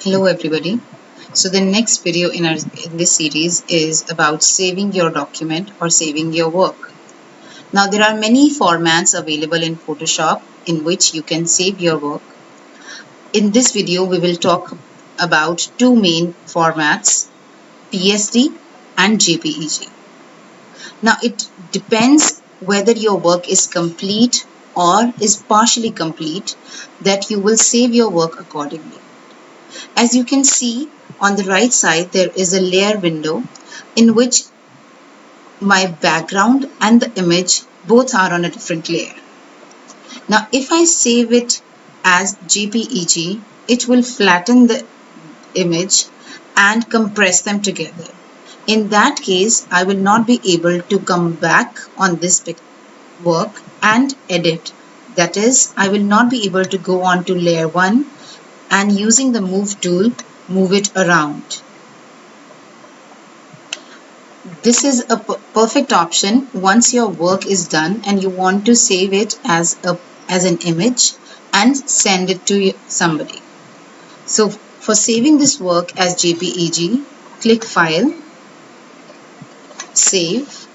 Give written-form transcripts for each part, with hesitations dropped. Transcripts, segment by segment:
Hello everybody. So the next video in this series is about saving your document or saving your work. Now there are many formats available in Photoshop in which you can save your work. In this video we will talk about two main formats, PSD and JPEG. Now it depends whether your work is complete or is partially complete that you will save your work accordingly. As you can see on the right side, there is a layer window in which my background and the image both are on a different layer. Now, if I save it as JPEG, it will flatten the image and compress them together. In that case, I will not be able to come back on this work and edit. That is, I will not be able to go on to layer 1 and using the move tool, move it around. This is a perfect option once your work is done and you want to save it as an image and send it to somebody. So for saving this work as JPEG, click File, Save,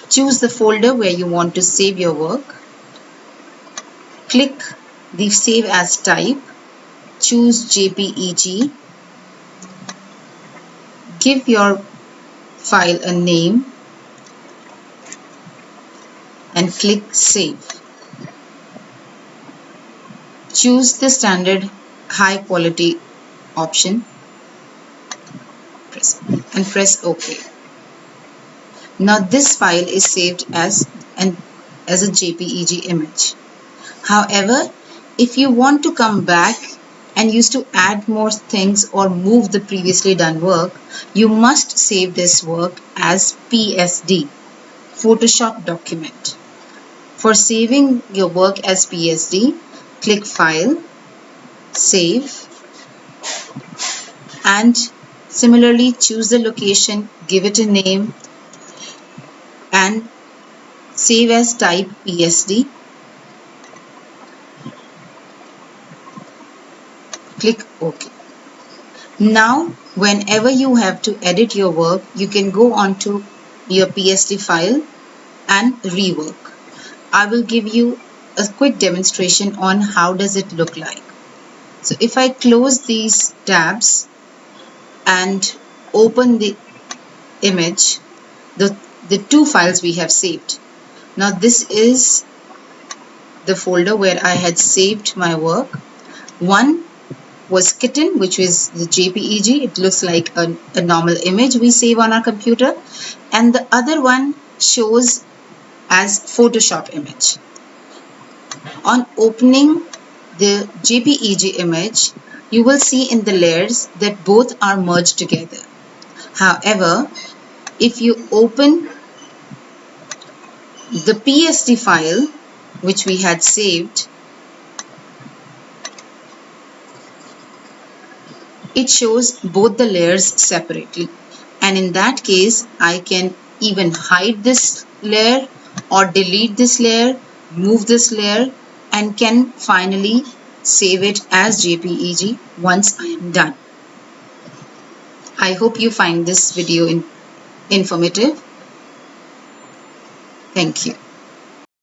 choose the folder where you want to save your work, click the Save As type, choose JPEG, give your file a name and click Save. Choose the standard high quality option and press OK. Now this file is saved as a JPEG image. However, if you want to come back and used to add more things or move the previously done work, you must save this work as PSD, Photoshop document. For saving your work as PSD, click File, Save, and similarly choose the location, give it a name, and save as type PSD. Click OK. Now, whenever you have to edit your work, you can go onto your PSD file and rework. I will give you a quick demonstration on how does it look like. So if I close these tabs and open the image, the two files we have saved. Now this is the folder where I had saved my work. One was kitten, which is the JPEG. It looks like a normal image we save on our computer, and the other one shows as Photoshop image. On opening the JPEG image, you will see in the layers that both are merged together. However, if you open the PSD file which we had saved, it shows both the layers separately, and in that case I can even hide this layer or delete this layer, move this layer, and can finally save it as JPEG once I am done. I hope you find this video informative. Thank you.